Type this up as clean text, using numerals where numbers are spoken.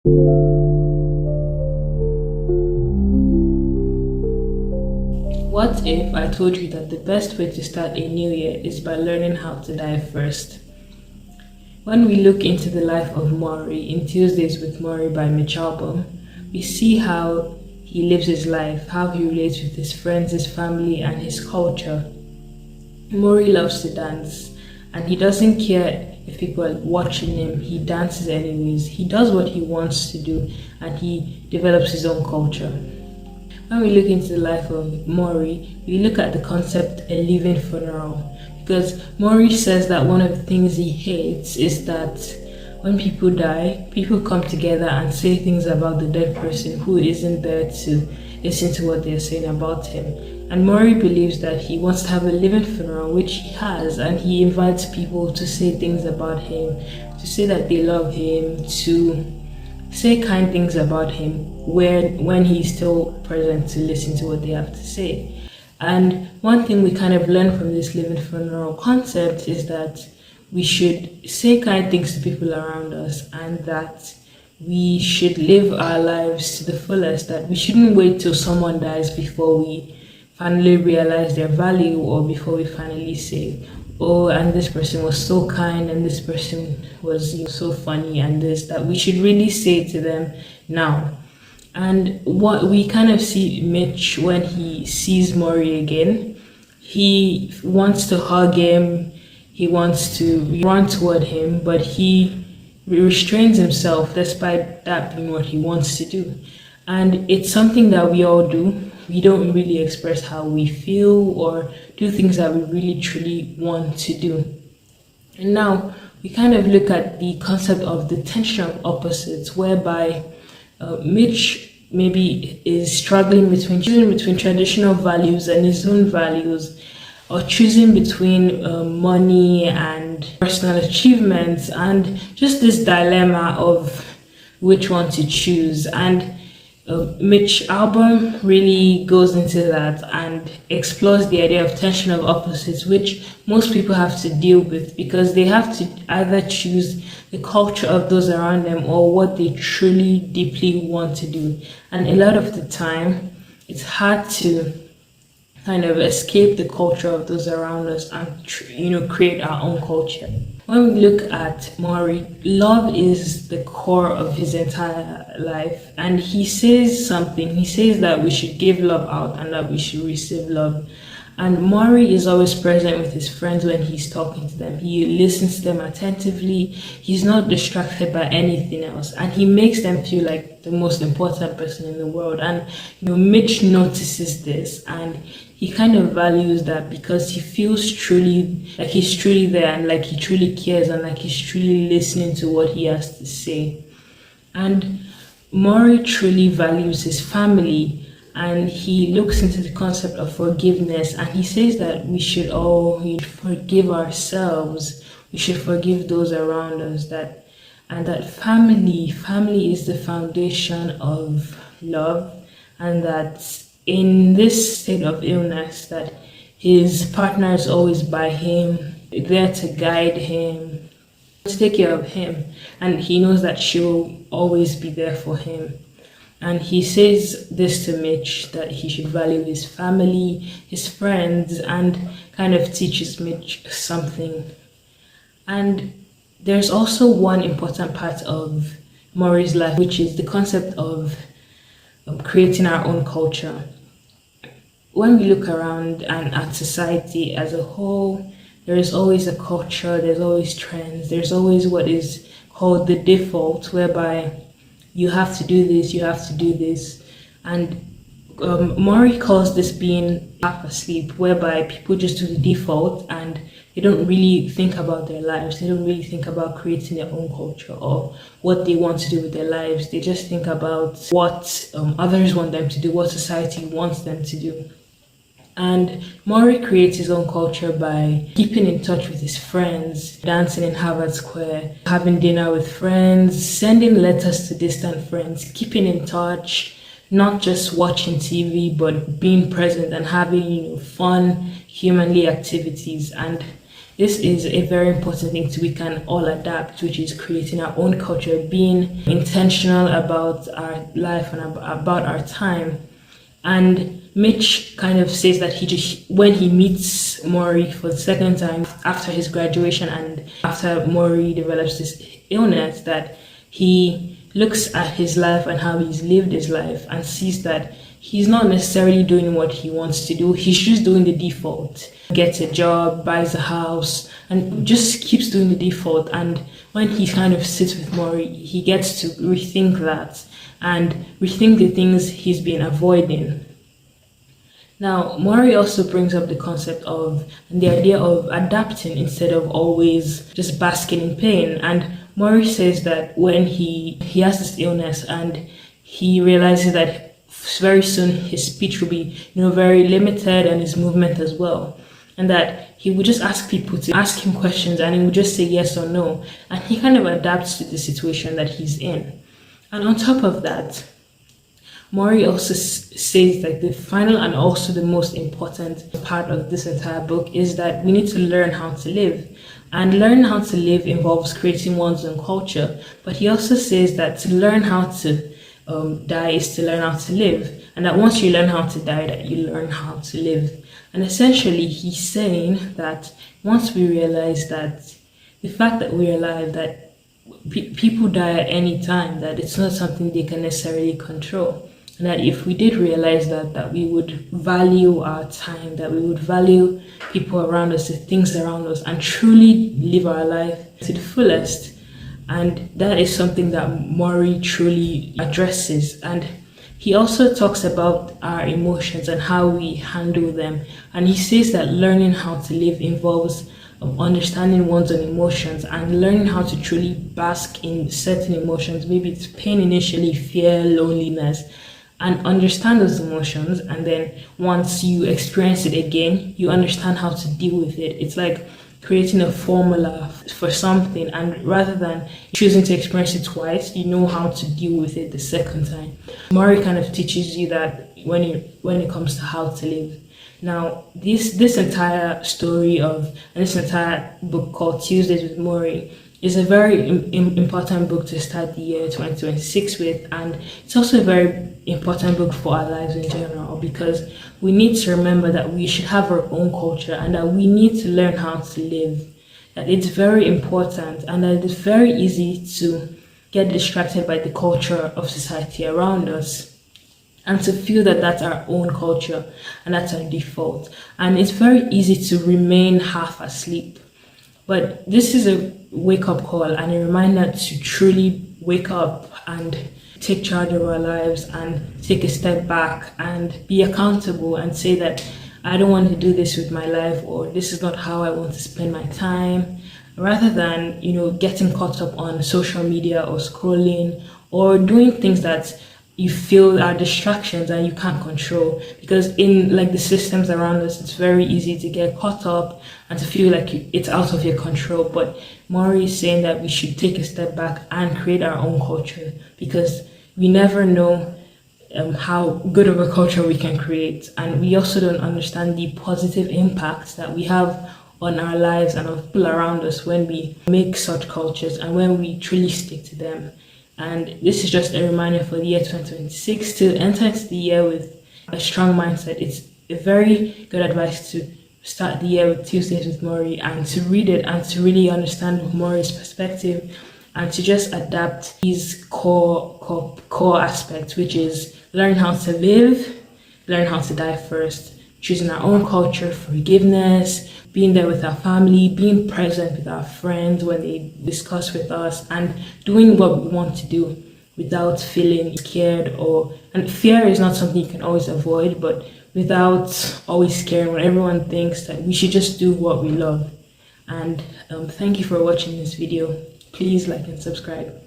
What if I told you that the best way to start a new year is by learning how to dive first? When we look into the life of Morrie in Tuesdays with Morrie by Mitch Albom, we see how he lives his life, how he relates with his friends, his family, and his culture. Morrie loves to dance, and he doesn't care if people are watching him. He dances anyways. He does what he wants to do, and he develops his own culture. When we look into the life of Morrie, we look at the concept a living funeral, because Morrie says that one of the things he hates is that when people die, people come together and say things about the dead person who isn't there to listen to what they're saying about him. And Morrie believes that he wants to have a living funeral, which he has, and he invites people to say things about him, to say that they love him, to say kind things about him when he's still present to listen to what they have to say. And one thing we kind of learn from this living funeral concept is that we should say kind things to people around us, and that we should live our lives to the fullest, that we shouldn't wait till someone dies before we finally realize their value, or before we finally say, oh, and this person was so kind, and this person was so funny, and this, that we should really say to them now. And what we kind of see Mitch when he sees Morrie again, he wants to hug him, he wants to run toward him, but he restrains himself despite that being what he wants to do. And it's something that we all do. We don't really express how we feel or do things that we really truly want to do. And now we kind of look at the concept of the tension of opposites, whereby Mitch maybe is struggling between choosing between traditional values and his own values, or choosing between money and personal achievements, and just this dilemma of which one to choose. And Mitch Albom really goes into that and explores the idea of tension of opposites, which most people have to deal with, because they have to either choose the culture of those around them or what they truly deeply want to do. And a lot of the time it's hard to kind of escape the culture of those around us and create our own culture. When we look at Morrie, love is the core of his entire life, and he says that we should give love out and that we should receive love. And Morrie is always present with his friends when he's talking to them. He listens to them attentively. He's not distracted by anything else, and he makes them feel like the most important person in the world. And Mitch notices this, and he kind of values that, because he feels truly like he's truly there, and like he truly cares, and like he's truly listening to what he has to say. And Morrie truly values his family, and he looks into the concept of forgiveness, and he says that we should all forgive ourselves, we should forgive those around us, and that family is the foundation of love, and that in this state of illness, that his partner is always by him, there to guide him, to take care of him, and he knows that she will always be there for him. And he says this to Mitch, that he should value his family, his friends, and kind of teaches Mitch something. And there's also one important part of Morrie's life, which is the concept of creating our own culture. When we look around and at society as a whole, there is always a culture, there's always trends, there's always what is called the default, whereby you have to do this, you have to do this. And Morrie calls this being half asleep, whereby people just do the default and they don't really think about their lives. They don't really think about creating their own culture or what they want to do with their lives. They just think about what others want them to do, what society wants them to do. And Morrie creates his own culture by keeping in touch with his friends, dancing in Harvard Square, having dinner with friends, sending letters to distant friends, keeping in touch, not just watching TV, but being present and having fun, humanly activities. And this is a very important thing we can all adapt, which is creating our own culture, being intentional about our life and about our time. And Mitch kind of says that when he meets Morrie for the second time after his graduation and after Morrie develops this illness, that he looks at his life and how he's lived his life and sees that he's not necessarily doing what he wants to do. He's just doing the default. Gets a job, buys a house, and just keeps doing the default. And when he kind of sits with Morrie, he gets to rethink that and rethink the things he's been avoiding. Now, Morrie also brings up the concept of and the idea of adapting instead of always just basking in pain. And Morrie says that when he has this illness and he realizes that very soon his speech will be, very limited, and his movement as well, and that he would just ask people to ask him questions and he would just say yes or no, and he kind of adapts to the situation that he's in. And on top of that, Morrie also says that the final and also the most important part of this entire book is that we need to learn how to live. And learning how to live involves creating one's own culture. But he also says that to learn how to die is to learn how to live. And that once you learn how to die, that you learn how to live. And essentially, he's saying that once we realize that the fact that we're alive, that people die at any time, that it's not something they can necessarily control. And that if we did realize that we would value our time, that we would value people around us, the things around us, and truly live our life to the fullest. And that is something that Morrie truly addresses. And he also talks about our emotions and how we handle them. And he says that learning how to live involves understanding one's own emotions and learning how to truly bask in certain emotions. Maybe it's pain initially, fear, loneliness, and understand those emotions. And then once you experience it again, you understand how to deal with it. It's like creating a formula for something, and rather than choosing to experience it twice, you know how to deal with it the second time. Morrie kind of teaches you that when it comes to how to live. Now, this entire story and this entire book called Tuesdays with Morrie is a very important book to start the year 2026 with, and it's also a very important book for our lives in general, because we need to remember that we should have our own culture and that we need to learn how to live. That it's very important and that it's very easy to get distracted by the culture of society around us and to feel that that's our own culture and that's our default. And it's very easy to remain half asleep. But this is a wake-up call and a reminder to truly wake up and take charge of our lives and take a step back and be accountable and say that I don't want to do this with my life, or this is not how I want to spend my time, rather than, getting caught up on social media or scrolling or doing things that you feel are distractions and you can't control. Because in the systems around us, it's very easy to get caught up and to feel like it's out of your control. But Morrie is saying that we should take a step back and create our own culture, because we never know how good of a culture we can create. And we also don't understand the positive impacts that we have on our lives and on people around us when we make such cultures and when we truly stick to them. And this is just a reminder for the year 2026 to enter into the year with a strong mindset. It's a very good advice to start the year with Tuesdays with Morrie and to read it and to really understand Morrie's perspective and to just adapt his core aspects, which is learn how to live, learn how to die first, choosing our own culture, forgiveness, being there with our family, being present with our friends when they discuss with us, and doing what we want to do without feeling scared and fear is not something you can always avoid, but without always caring when everyone thinks that we should just do what we love. And thank you for watching this video. Please like and subscribe.